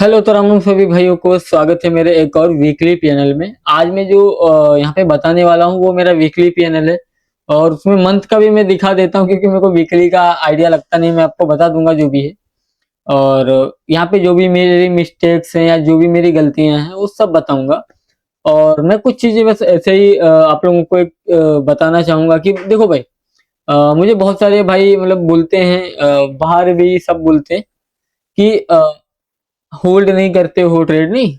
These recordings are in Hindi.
हेलो तो राम राम सभी भाइयों को स्वागत है मेरे एक और वीकली पीएनएल में। आज मैं जो यहाँ पे बताने वाला हूँ वो मेरा वीकली पीएनएल है और उसमें मंथ का भी मैं दिखा देता हूँ क्योंकि मेरे को वीकली का आइडिया लगता नहीं। मैं आपको बता दूंगा जो भी है और यहाँ पे जो भी मेरी मिस्टेक्स हैं या जो भी मेरी गलतियां हैं वो सब बताऊंगा। और मैं कुछ चीजें बस ऐसे ही आप लोगों को एक बताना चाहूंगा कि देखो भाई, मुझे बहुत सारे भाई मतलब बोलते हैं, बाहर भी सब बोलते हैं कि होल्ड नहीं करते हो ट्रेड नहीं।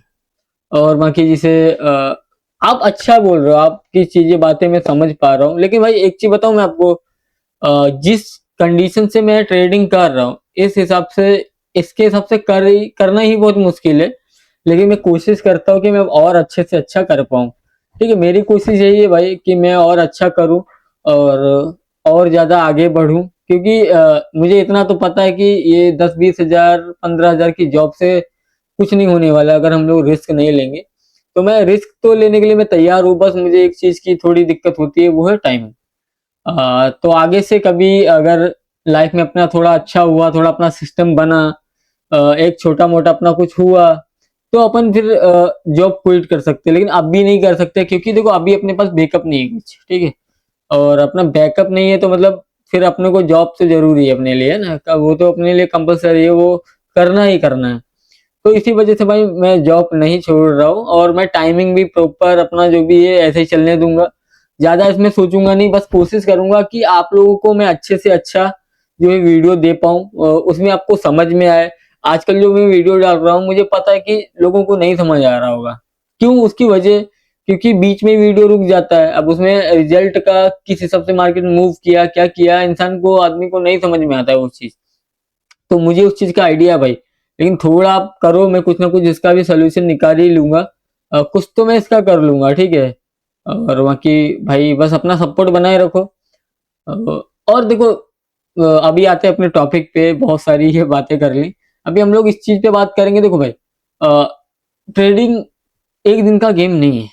और बाकी जिसे आप अच्छा बोल रहे हो, आपकी चीजें बातें मैं समझ पा रहा हूँ, लेकिन भाई एक चीज बताऊं मैं आपको, जिस कंडीशन से मैं ट्रेडिंग कर रहा हूँ इस हिसाब से, इसके हिसाब से करना ही बहुत मुश्किल है। लेकिन मैं कोशिश करता हूँ कि मैं और अच्छे से अच्छा कर पाऊँ। ठीक है, मेरी कोशिश यही है भाई कि मैं और अच्छा करूँ और ज्यादा आगे बढ़ूं, क्योंकि मुझे इतना तो पता है कि ये 10-20 हजार 15 हजार की जॉब से कुछ नहीं होने वाला अगर हम लोग रिस्क नहीं लेंगे। तो मैं रिस्क तो लेने के लिए मैं तैयार हूँ, बस मुझे एक चीज की थोड़ी दिक्कत होती है, वो है टाइम। तो आगे से कभी अगर लाइफ में अपना थोड़ा अच्छा हुआ, थोड़ा अपना सिस्टम बना, एक छोटा मोटा अपना कुछ हुआ, तो अपन फिर जॉब क्विट कर सकते हैं। लेकिन अभी नहीं कर सकते क्योंकि देखो अभी अपने पास बैकअप नहीं है कुछ, ठीक है। और अपना बैकअप नहीं है तो मतलब फिर अपने को जॉब तो जरूरी है अपने लिए, है ना, वो तो अपने लिए कंपलसरी है, वो करना ही करना है। तो इसी वजह से भाई मैं जॉब नहीं छोड़ रहा हूँ और मैं टाइमिंग भी प्रॉपर अपना जो भी है ऐसे ही चलने दूंगा। ज्यादा इसमें सोचूंगा नहीं, बस कोशिश करूंगा कि आप लोगों को मैं अच्छे से अच्छा जो है वीडियो दे पाऊँ, उसमें आपको समझ में आए। आजकल जो मैं वीडियो डाल रहा हूँ मुझे पता है कि लोगों को नहीं समझ आ रहा होगा। क्यों? उसकी वजह क्योंकि बीच में वीडियो रुक जाता है। अब उसमें रिजल्ट का किस हिसाब से मार्केट मूव किया, क्या किया, इंसान को, आदमी को नहीं समझ में आता है वो चीज। तो मुझे उस चीज का आइडिया है भाई, लेकिन थोड़ा आप करो, मैं कुछ ना कुछ इसका भी सोल्यूशन निकाल ही लूंगा। कुछ तो मैं इसका कर लूंगा, ठीक है। और बाकी भाई बस अपना सपोर्ट बनाए रखो। और देखो, अभी आते हैं अपने टॉपिक पे, बहुत सारी ये बातें कर ली। अभी हम लोग इस चीज पे बात करेंगे। देखो भाई, ट्रेडिंग एक दिन का गेम नहीं है।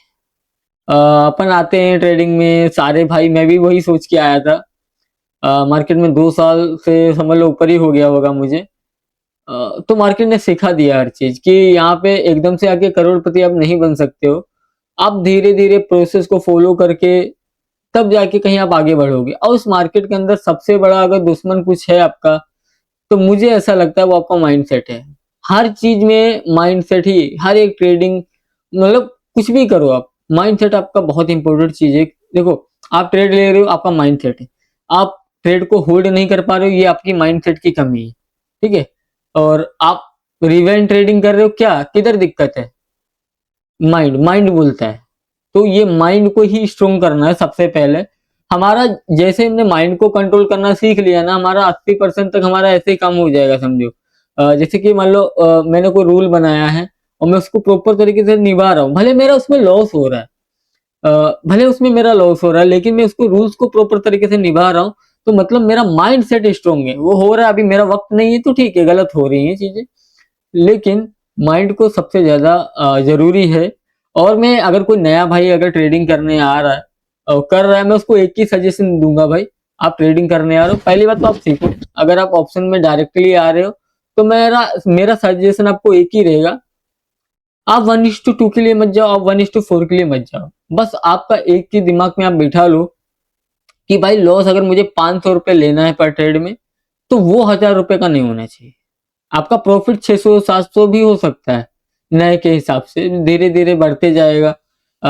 अपन आते हैं ट्रेडिंग में सारे भाई, मैं भी वही सोच के आया था। मार्केट में 2 साल से समझ लो ऊपर ही हो गया होगा मुझे। तो मार्केट ने सिखा दिया हर चीज कि यहाँ पे एकदम से आके करोड़पति आप नहीं बन सकते हो। आप धीरे धीरे प्रोसेस को फॉलो करके तब जाके कहीं आप आगे बढ़ोगे। और उस मार्केट के अंदर सबसे बड़ा अगर दुश्मन कुछ है आपका, तो मुझे ऐसा लगता है वो आपका माइंडसेट है। हर चीज में माइंडसेट ही, हर एक ट्रेडिंग, मतलब कुछ भी करो आप, माइंडसेट आपका बहुत इंपॉर्टेंट चीज है। देखो, आप ट्रेड ले रहे हो, आपका माइंडसेट है। आप ट्रेड को होल्ड नहीं कर पा रहे हो, ये आपकी माइंडसेट की कमी है, ठीक है। और आप रिवेंज ट्रेडिंग कर रहे हो, क्या किधर दिक्कत है? माइंड माइंड बोलता है। तो ये माइंड को ही स्ट्रोंग करना है सबसे पहले। हमारा जैसे हमने माइंड को कंट्रोल करना सीख लिया ना, हमारा 80% तक हमारा ऐसे ही काम हो जाएगा, समझो। जैसे कि मान लो मैंने कोई रूल बनाया है और मैं उसको प्रॉपर तरीके से निभा रहा हूँ, भले मेरा उसमें लॉस हो रहा है, भले उसमें मेरा लॉस हो रहा है, लेकिन मैं उसको रूल्स को प्रॉपर तरीके से निभा रहा हूँ। तो मतलब मेरा माइंड सेट स्ट्रोंग है। वो हो रहा है, अभी मेरा वक्त नहीं है तो ठीक है, गलत हो रही है चीजें, लेकिन माइंड को सबसे ज्यादा जरूरी है। और मैं अगर कोई नया भाई अगर ट्रेडिंग करने आ रहा है और कर रहा है, मैं उसको एक ही सजेशन दूंगा भाई। आप ट्रेडिंग करने आ रहे हो, पहली बात तो आप सीखो। अगर आप ऑप्शन में डायरेक्टली आ रहे हो तो मेरा मेरा सजेशन आपको एक ही रहेगा, आप 1:2 के लिए मत जाओ, आप 1:4 के लिए मत जाओ। बस आपका एक ही दिमाग में आप बैठा लो कि भाई लॉस अगर मुझे 500 रुपये लेना है पर ट्रेड में, तो वो 1000 रुपये का नहीं होना चाहिए। आपका प्रॉफिट 600-700 भी हो सकता है, नए के हिसाब से धीरे धीरे बढ़ते जाएगा।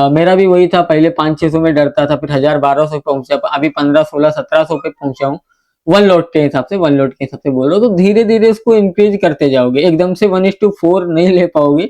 मेरा भी वही था, पहले 500-600 में डरता था, फिर 1000-1200 पहुंचा, अभी 1500-1600-1700 पे पहुंचा हूँ। वन लॉट के हिसाब से, वन लॉट के हिसाब से बोल रहा हूँ। तो धीरे धीरे उसको इंक्रीज करते जाओगे, एकदम से 1:4 नहीं ले पाओगे।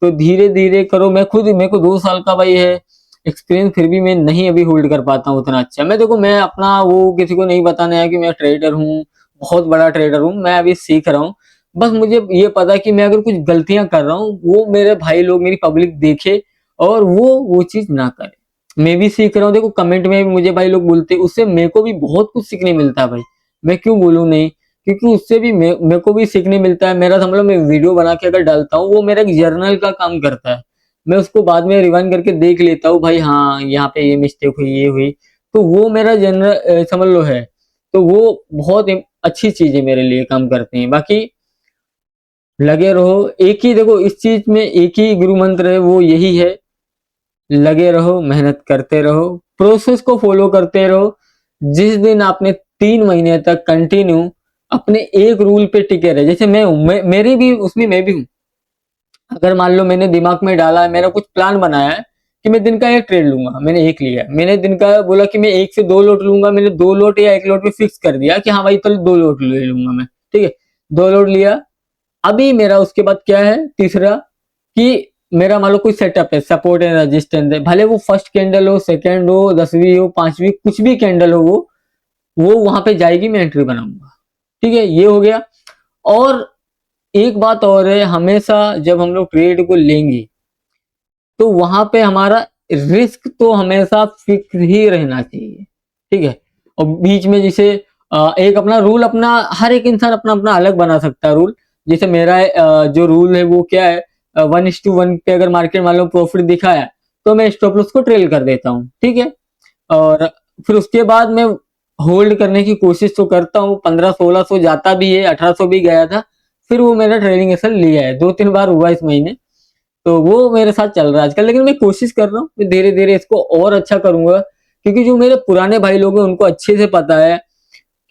तो धीरे धीरे करो। मैं खुद, मेरे को 2 साल का भाई है एक्सपीरियंस, फिर भी मैं नहीं अभी होल्ड कर पाता हूँ उतना अच्छा। मैं देखो, मैं अपना वो किसी को नहीं बताने आया कि मैं ट्रेडर हूँ, बहुत बड़ा ट्रेडर हूँ। मैं अभी सीख रहा हूँ। बस मुझे ये पता है कि मैं अगर कुछ गलतियां कर रहा हूँ, वो मेरे भाई लोग, मेरी पब्लिक देखे और वो चीज ना करे। मैं भी सीख रहा हूँ। देखो, कमेंट में भी मुझे भाई लोग बोलते हैं, उससे मेरे को भी बहुत कुछ सीखने मिलता है भाई। मैं क्यों बोलूँ नहीं, क्योंकि उससे भी मेरे को भी सीखने मिलता है। मेरा समझ लो, मैं वीडियो बना के अगर डालता हूँ, वो मेरा एक जर्नल का काम करता है। मैं उसको बाद में रिवाइंड करके देख लेता हूँ, भाई हाँ यहाँ पे ये मिस्टेक हुई, ये हुई। तो वो मेरा जनरल समझ लो है। तो वो बहुत अच्छी चीज है, मेरे लिए काम करते हैं। बाकी लगे रहो, एक ही देखो इस चीज में एक ही गुरु मंत्र है, वो यही है, लगे रहो, मेहनत करते रहो, प्रोसेस को फॉलो करते रहो। जिस दिन आपने 3 महीने तक कंटिन्यू अपने एक रूल पे टिके रहे, जैसे मैं हूं, मेरी भी उसमें मैं भी हूं। अगर मान लो मैंने दिमाग में डाला है, मेरा कुछ प्लान बनाया है कि मैं दिन का एक ट्रेड लूंगा, मैंने एक लिया, मैंने दिन का बोला कि मैं 1 से 2 लोट लूंगा, मैंने 2 लोट या 1 लोट पे फिक्स कर दिया कि हाँ भाई तो 2 लोट ले लूंगा मैं, ठीक है, 2 लोट लिया। अभी मेरा उसके बाद क्या है तीसरा, कि मेरा मान लो कोई सेटअप है, सपोर्ट एंड रेजिस्टेंस है, भले वो फर्स्ट कैंडल हो, सेकंड हो, 10वीं हो, 5वीं, कुछ भी कैंडल हो, वो वहां पे जाएगी, मैं एंट्री बनाऊंगा, ठीक है, ये हो गया। और एक बात और है, हमेशा जब हम लोग ट्रेड को लेंगे तो वहां पे हमारा रिस्क तो हमेशा फिक्स ही रहना चाहिए, ठीक है। और बीच में जैसे एक अपना रूल, अपना हर एक इंसान अपना अपना अलग बना सकता है रूल। जैसे मेरा जो रूल है वो क्या है, 1:1 पे अगर मार्केट मान लो प्रॉफिट दिखाया तो मैं स्टॉप लॉस को ट्रेल कर देता हूँ, ठीक है। और फिर उसके बाद मैं होल्ड करने की कोशिश तो करता हूँ, 1500-1600 जाता भी है, 1800 भी गया था, फिर वो मेरा ट्रेडिंग एसेट लिया है, 2-3 बार हुआ इस महीने, तो वो मेरे साथ चल रहा है आजकल। लेकिन मैं कोशिश कर रहा हूँ कि धीरे धीरे इसको और अच्छा करूंगा, क्योंकि जो मेरे पुराने भाई लोग हैं उनको अच्छे से पता है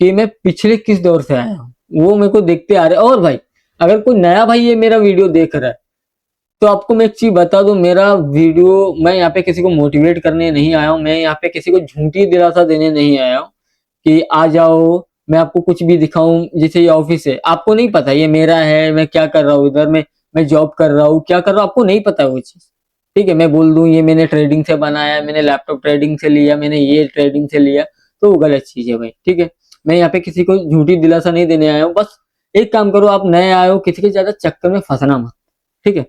कि मैं पिछले किस दौर से आया हूँ, वो मेरे को देखते आ रहे हैं। और भाई अगर कोई नया भाई ये मेरा वीडियो देख रहा है तो आपको मैं एक चीज बता दूं, मेरा वीडियो, मैं यहाँ पे किसी को मोटिवेट करने नहीं आया हूँ, मैं यहाँ पे किसी को झूठी दिलासा देने नहीं आया हूँ कि आ जाओ मैं आपको कुछ भी दिखाऊं। जैसे ये ऑफिस है, आपको नहीं पता ये मेरा है, मैं क्या कर रहा हूँ इधर, मैं जॉब कर रहा हूँ, क्या कर रहा हूँ, आपको नहीं पता वो चीज, ठीक है। मैं बोल दूं ये मैंने ट्रेडिंग से बनाया, मैंने लैपटॉप ट्रेडिंग से लिया, मैंने ये ट्रेडिंग से लिया, तो वो गलत चीज है भाई, ठीक है। मैं यहाँ पे किसी को झूठी दिलासा नहीं देने आया हूँ। बस एक काम करो, आप नए आए हो, किसी के ज्यादा चक्कर में फंसना मत, ठीक है।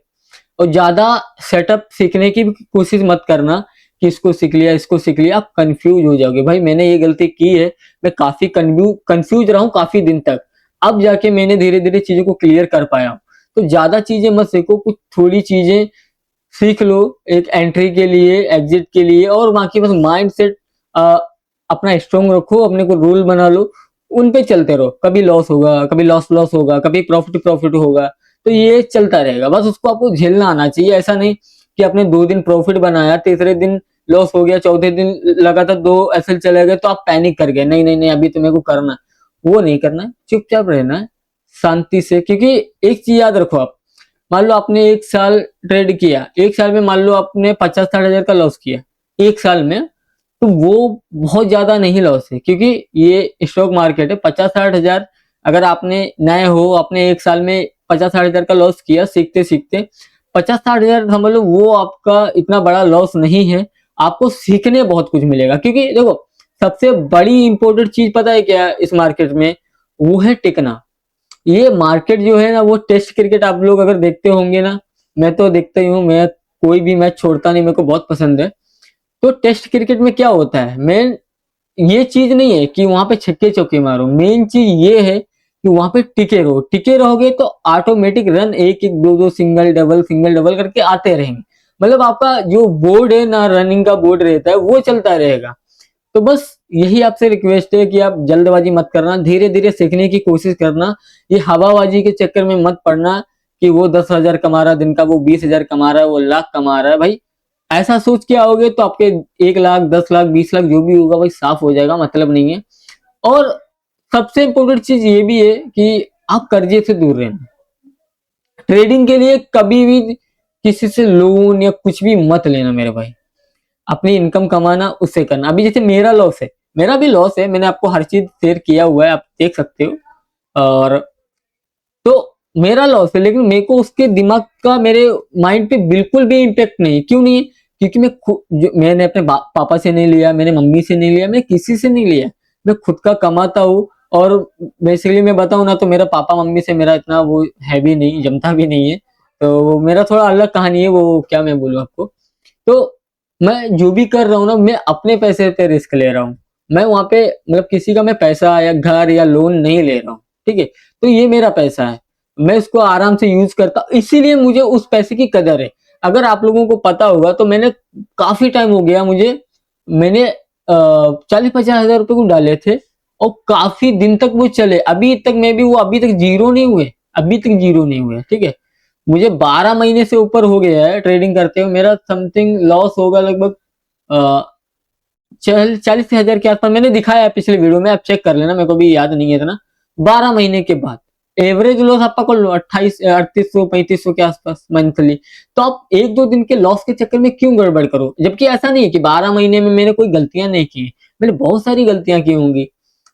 और ज्यादा सेटअप सीखने की भी कोशिश मत करना कि इसको सीख लिया, इसको सीख लिया, आप कंफ्यूज हो जाओगे। भाई मैंने ये गलती की है, मैं काफी कंफ्यूज रहा हूँ काफी दिन तक, अब जाके मैंने धीरे धीरे चीजों को क्लियर कर पाया हूँ। तो ज्यादा चीजें मत सीखो, कुछ थोड़ी चीजें सीख लो, एक एंट्री के लिए, एग्जिट के लिए, और बाकी बस माइंड सेट अपना स्ट्रॉन्ग रखो, अपने को रूल बना लो, उन पे चलते रहो। कभी लॉस होगा, कभी लॉस होगा, कभी प्रॉफिट प्रॉफिट होगा, तो ये चलता रहेगा, बस उसको आपको झेलना आना चाहिए। ऐसा नहीं कि आपने 2 दिन प्रॉफिट बनाया, तीसरे दिन लॉस हो गया, चौथे दिन लगातार 2 एसएल चले गए तो आप पैनिक कर गए, नहीं नहीं नहीं अभी तो मेरे को करना है। वो नहीं करना है, चुपचाप रहना है शांति से। क्योंकि एक चीज याद रखो, आप मान लो आपने 1 साल ट्रेड किया, 1 साल में मान लो आपने 50-60 हजार का लॉस किया 1 साल में, तो वो बहुत ज्यादा नहीं लॉस है, क्योंकि ये स्टॉक मार्केट है। 50-60 हजार अगर आपने नए हो, आपने 1 साल में 50-60 हजार का लॉस किया सीखते सीखते, 50-60 हजार समझ लो वो आपका इतना बड़ा लॉस नहीं है। आपको सीखने बहुत कुछ मिलेगा, क्योंकि देखो सबसे बड़ी इंपॉर्टेंट चीज पता है क्या है इस मार्केट में, वो है टिकना। ये मार्केट जो है ना, वो टेस्ट क्रिकेट आप लोग अगर देखते होंगे ना, मैं तो देखता ही हूँ, मैं कोई भी मैच छोड़ता नहीं, मेरे को बहुत पसंद है। तो टेस्ट क्रिकेट में क्या होता है, मेन ये चीज नहीं है कि वहां पे छक्के चौके मारो, मेन चीज ये है कि वहां पे टिके रहो। टिके रहोगे तो ऑटोमेटिक रन एक एक दो दो सिंगल डबल करके आते रहेंगे। मतलब आपका जो बोर्ड है ना, रनिंग का बोर्ड रहता है, वो चलता रहेगा। तो बस यही आपसे रिक्वेस्ट है कि आप जल्दबाजी मत करना, धीरे धीरे सीखने की कोशिश करना। ये हवाबाजी के चक्कर में मत पड़ना कि वो 10 हजार कमा रहा है दिन का, वो 20 हजार कमा रहा है, वो लाख कमा रहा है। भाई ऐसा सोच के आओगे तो आपके 1 लाख, 10 लाख, 20 लाख जो भी होगा भाई साफ हो जाएगा, मतलब नहीं है। और सबसे इंपॉर्टेंट चीज ये भी है कि आप कर्जे से दूर रहना। ट्रेडिंग के लिए कभी भी किसी से लोन या कुछ भी मत लेना मेरे भाई। अपनी इनकम कमाना, उससे करना। अभी जैसे मेरा लॉस है, मेरा भी लॉस है, मैंने आपको हर चीज शेयर किया हुआ है, आप देख सकते हो। और तो मेरा लॉस है, लेकिन मेरे को उसके दिमाग का मेरे माइंड पे बिल्कुल भी इम्पेक्ट नहीं है। क्यों नहीं है? क्योंकि मैंने अपने पापा से नहीं लिया, मैंने मम्मी से नहीं लिया, मैंने किसी से नहीं लिया, मैं खुद का कमाता हूँ। और बेसिकली मैं बताऊं ना, तो मेरा पापा मम्मी से मेरा इतना वो है भी नहीं, जमता भी नहीं है। तो मेरा थोड़ा अलग कहानी है, वो क्या मैं बोलूं आपको। तो मैं जो भी कर रहा हूँ ना, मैं अपने पैसे पे रिस्क ले रहा हूँ। मैं वहां पे मतलब किसी का मैं पैसा या घर या लोन नहीं ले रहा हूँ, ठीक है। तो ये मेरा पैसा है, मैं इसको आराम से यूज करता हूँ, इसीलिए मुझे उस पैसे की कदर है। अगर आप लोगों को पता होगा तो मैंने काफी टाइम हो गया मुझे, मैंने 40-50 हजार रुपए को डाले थे और काफी दिन तक वो चले, अभी तक मैं भी वो अभी तक जीरो नहीं हुए। अभी तक जीरो नहीं हुए, ठीक है। मुझे 12 महीने से ऊपर हो गया है ट्रेडिंग करते हुए, मेरा समथिंग लॉस होगा लगभग 40,000 के आसपास। मैंने दिखाया है पिछले वीडियो में, आप चेक कर लेना, मेरे को भी याद नहीं है इतना। 12 महीने के बाद एवरेज लॉस आप पकड़ लो 28 3800 3500 के आसपास मंथली। तो आप एक दो दिन के लॉस के चक्कर में क्यों गड़बड़ करो, जबकि ऐसा नहीं है कि 12 महीने में मैंने कोई गलतियां नहीं की, मैंने बहुत सारी गलतियां की होंगी,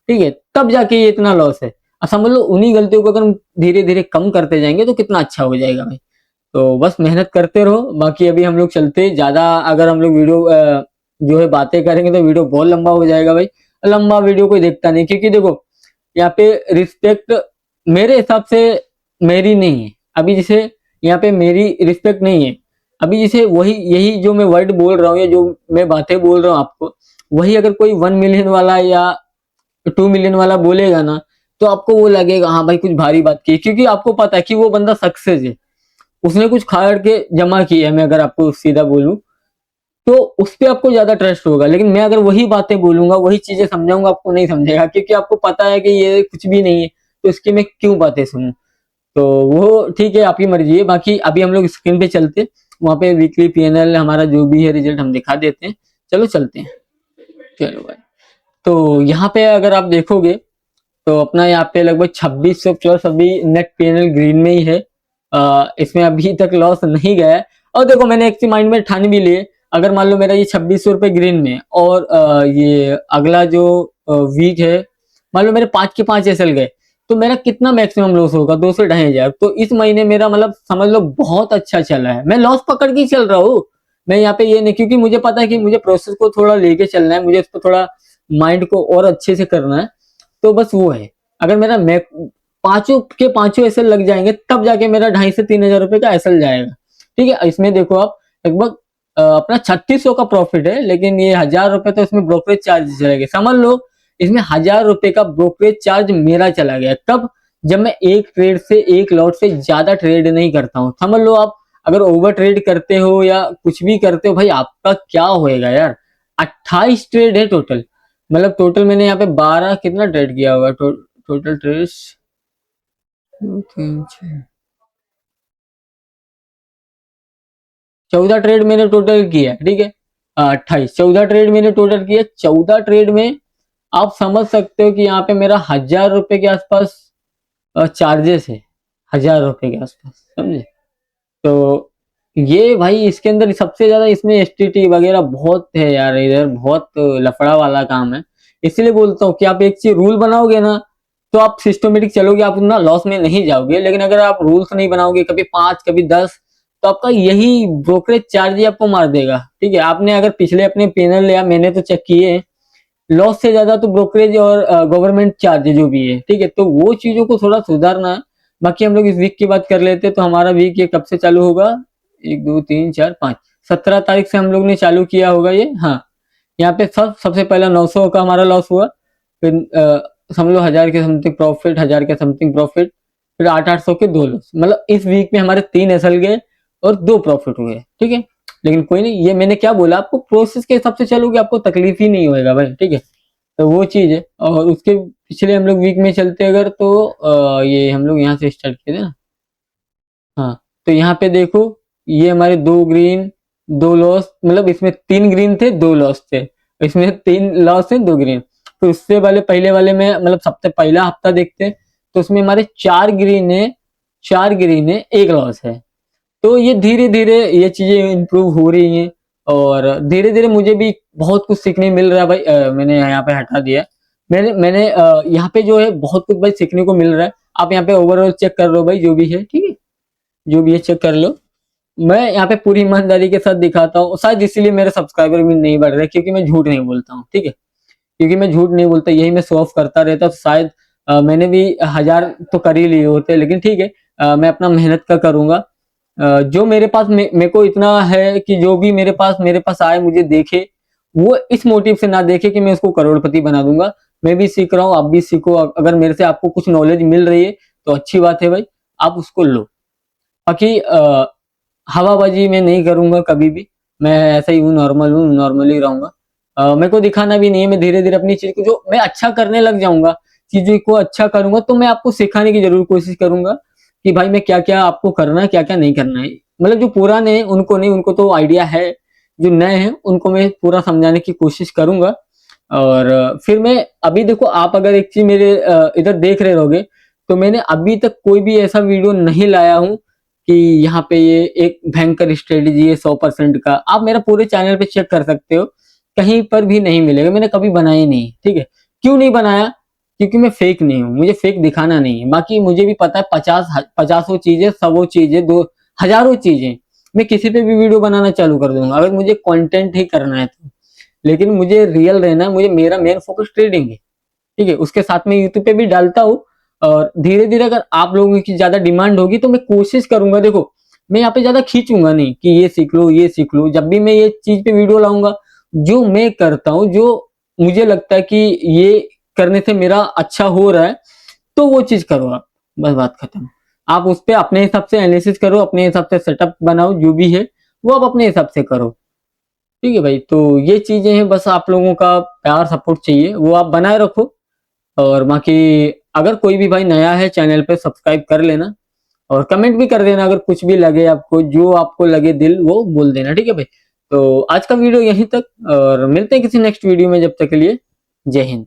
ठीक है, तब जाके ये इतना लॉस है। समझ लो उन्हीं गलतियों को अगर हम धीरे धीरे कम करते जाएंगे तो कितना अच्छा हो जाएगा भाई। तो बस मेहनत करते रहो। बाकी अभी हम लोग चलते, ज्यादा अगर हम लोग वीडियो जो है बातें करेंगे तो वीडियो बहुत लंबा हो जाएगा भाई। लंबा वीडियो कोई देखता नहीं, क्योंकि देखो यहाँ पे रिस्पेक्ट मेरे हिसाब से मेरी नहीं है अभी, जैसे यहाँ पे मेरी रिस्पेक्ट नहीं है अभी, जैसे वही यही जो मैं वर्ड बोल रहा हूँ या जो मैं बातें बोल रहा हूँ आपको, वही अगर कोई 1 मिलियन वाला या 2 मिलियन वाला बोलेगा ना, तो आपको वो लगेगा हाँ भाई कुछ भारी बात की, क्योंकि आपको पता है कि वो बंदा सक्सेस है, उसने कुछ खाड़ के जमा किया है। मैं अगर आपको सीधा बोलूं तो उस पे आपको ज्यादा ट्रस्ट होगा, लेकिन मैं अगर वही बातें बोलूंगा, वही चीजें समझाऊंगा, आपको नहीं समझेगा, क्योंकि आपको पता है कि ये कुछ भी नहीं है, तो इसकी मैं क्यों बातें सुनूं। तो वो ठीक है, आपकी मर्जी है। बाकी अभी हम लोग स्क्रीन पे चलते, वहां पे वीकली पीएनएल हमारा जो भी है रिजल्ट हम दिखा देते हैं। चलो चलते हैं, चलो भाई। तो यहाँ पे अगर आप देखोगे तो अपना यहाँ पे लगभग 2600 प्लस अभी नेट पीएनएल ग्रीन में ही है। इसमें अभी तक लॉस नहीं गया है। और देखो मैंने एक चीज माइंड में ठान भी लिए, अगर मान लो मेरा ये 2600 रुपए ग्रीन में और ये अगला जो वीक है, मान लो मेरे 5 के 5 एसएल गए, तो मेरा कितना मैक्सिमम लॉस होगा, 2 से 2,500। तो इस महीने मेरा मतलब समझ लो बहुत अच्छा चला है, मैं लॉस पकड़ के ही चल रहा हूँ। मैं यहाँ पे ये नहीं, क्योंकि मुझे पता है कि मुझे प्रोसेस को थोड़ा लेके चलना है, मुझे इस पर थोड़ा माइंड को और अच्छे से करना है। तो बस वो है, अगर मेरा मैं 5 के 5 एसएल लग जाएंगे तब जाके मेरा 2,500 से 3,000 रुपए का एसएल जाएगा, ठीक है। इसमें देखो आप लगभग अपना 3600 का प्रॉफिट है, लेकिन ये 1,000 रुपए तो इसमें ब्रोकरेज चार्ज चले गए। समझ लो इसमें 1,000 रुपए का ब्रोकरेज चार्ज मेरा चला गया। कब? जब मैं एक ट्रेड से एक लॉट से ज्यादा ट्रेड नहीं करता हूँ। समझ लो आप अगर ओवर ट्रेड करते हो या कुछ भी करते हो भाई, आपका क्या होएगा यार। 28 ट्रेड है टोटल, मतलब टोटल मैंने यहाँ पे 12 कितना ट्रेड किया होगा, टोटल ट्रेड 14 ट्रेड मैंने टोटल किया, ठीक है। 28 14 ट्रेड मैंने टोटल किया। 14 ट्रेड में आप समझ सकते हो कि यहाँ पे मेरा 1,000 रुपए के आसपास चार्जेस है, 1,000 रुपए के आसपास, समझे। तो ये भाई इसके अंदर सबसे ज्यादा इसमें एसटीटी वगैरह बहुत है यार, इधर बहुत लफड़ा वाला काम है। इसीलिए बोलता हूँ कि आप एक चीज रूल बनाओगे ना तो आप सिस्टमेटिक चलोगे, आप उतना लॉस में नहीं जाओगे। लेकिन अगर आप रूल्स नहीं बनाओगे, कभी 5 कभी 10, तो आपका यही ब्रोकरेज चार्ज ही आपको मार देगा, ठीक है। आपने अगर पिछले अपने पैनल लिया, मैंने तो चेक किए हैं, लॉस से ज्यादा तो ब्रोकरेज और गवर्नमेंट चार्ज जो भी है, ठीक है। तो वो चीजों को थोड़ा सुधारना है। बाकी हम लोग इस वीक की बात कर लेते हैं। तो हमारा वीक ये कब से चालू होगा, 1 2 3 4 5 17 तारीख से हम लोग ने चालू किया होगा ये। हाँ, यहाँ पे सबसे पहला 900 का हमारा लॉस हुआ, फिर समझ लो 1,000 के समथिंग प्रॉफिट, 1,000 के समथिंग प्रॉफिट, फिर 800 के 2 लॉस। मतलब इस वीक में हमारे 3 एसएल गए और 2 प्रॉफिट हुए, ठीक है। लेकिन कोई नहीं, ये मैंने क्या बोला आपको, प्रोसेस के हिसाब से चलोगे आपको तकलीफ ही नहीं होगा भाई, ठीक है। तो वो चीज है। और उसके पिछले हम लोग वीक में चलते अगर, तो ये हम लोग यहाँ से स्टार्ट किए थे ना। हाँ, तो यहाँ पे देखो ये हमारे 2 ग्रीन 2 लॉस, मतलब इसमें 3 ग्रीन थे 2 लॉस थे, इसमें 3 लॉस है 2 ग्रीन। तो इससे वाले पहले वाले में मतलब सबसे पहला हफ्ता देखते हैं, तो उसमें हमारे 4 ग्रीन है, 4 ग्रीन है, 1 लॉस है। तो ये धीरे धीरे ये चीजें इंप्रूव हो रही हैं, और धीरे धीरे मुझे भी बहुत कुछ सीखने मिल रहा है भाई। मैंने यहाँ पे हटा दिया, मैंने मैंने यहाँ पे जो है बहुत कुछ भाई सीखने को मिल रहा है। आप यहाँ पे ओवरऑल चेक कर लो भाई, जो भी है, ठीक है, जो भी है चेक कर लो। मैं यहाँ पे पूरी ईमानदारी के साथ दिखाता हूँ, शायद इसीलिए मेरे सब्सक्राइबर भी नहीं बढ़ रहे, क्योंकि मैं झूठ नहीं बोलता हूँ, ठीक है। क्योंकि मैं झूठ नहीं बोलता, यही मैं शो ऑफ करता रहता, तो शायद मैंने भी 1,000 तो कर ही लिए होते। लेकिन ठीक है, मैं अपना मेहनत का करूंगा। जो मेरे पास मेरे को इतना है कि जो भी मेरे पास आए मुझे देखे, वो इस मोटिव से ना देखे कि मैं उसको करोड़पति बना दूंगा। मैं भी सीख रहा हूँ, आप भी सीखो। अगर मेरे से आपको कुछ नॉलेज मिल रही है तो अच्छी बात है भाई, आप उसको लो। बाकी हवाबाजी मैं नहीं करूंगा कभी भी, मैं ऐसा ही हूँ, नॉर्मल हूँ, नॉर्मली रहूंगा। मेरे को दिखाना भी नहीं है, मैं धीरे धीरे अपनी चीज को जो मैं अच्छा करने लग जाऊंगा, चीजों को अच्छा करूंगा, तो मैं आपको सिखाने की जरूर कोशिश करूंगा। कि भाई मैं क्या क्या आपको करना है, क्या क्या नहीं करना है। मतलब जो पुराने हैं उनको नहीं, उनको तो आइडिया है, जो नए हैं उनको मैं पूरा समझाने की कोशिश करूंगा। और फिर मैं अभी देखो, आप अगर एक चीज मेरे इधर देख रहे रहोगे, तो मैंने अभी तक कोई भी ऐसा वीडियो नहीं लाया हूं कि यहाँ पे ये एक भयंकर स्ट्रेटेजी है 100% का। आप मेरा पूरे चैनल पे चेक कर सकते हो, कहीं पर भी नहीं मिलेगा, मैंने कभी बनाया नहीं, ठीक है। क्यों नहीं बनाया? क्योंकि मैं फेक नहीं हूँ, मुझे फेक दिखाना नहीं है। बाकी मुझे भी पता है 50 चीजें, 100 चीजें, 2000 चीजें, मैं किसी पे भी वीडियो बनाना चालू कर दूंगा अगर मुझे कंटेंट ही करना है तो। लेकिन मुझे रियल रहना है, मुझे मेरा मेन फोकस ट्रेडिंग है, ठीक है। उसके साथ में यूट्यूब पे भी डालता हूँ। और धीरे धीरे अगर आप लोगों की ज्यादा डिमांड होगी तो मैं कोशिश करूंगा, देखो मैं यहाँ पे ज्यादा खींचूंगा नहीं कि ये सीख लो ये सीख लो। जब भी मैं ये चीज पे वीडियो लाऊंगा, जो मैं करता हूँ, जो मुझे लगता है कि ये करने से मेरा अच्छा हो रहा है, तो वो चीज करो आप, बस बात खत्म। आप उस पे अपने हिसाब से एनालिसिस करो, अपने हिसाब से सेटअप बनाओ, जो भी है वो आप अपने हिसाब से करो, ठीक है भाई। तो ये चीजें हैं, बस आप लोगों का प्यार सपोर्ट चाहिए, वो आप बनाए रखो। और बाकी अगर कोई भी भाई नया है चैनल पे, सब्सक्राइब कर लेना और कमेंट भी कर देना अगर कुछ भी लगे आपको, जो आपको लगे दिल वो बोल देना, ठीक है भाई। तो आज का वीडियो यहीं तक, और मिलते हैं किसी नेक्स्ट वीडियो में, जब तक के लिए जय हिंद।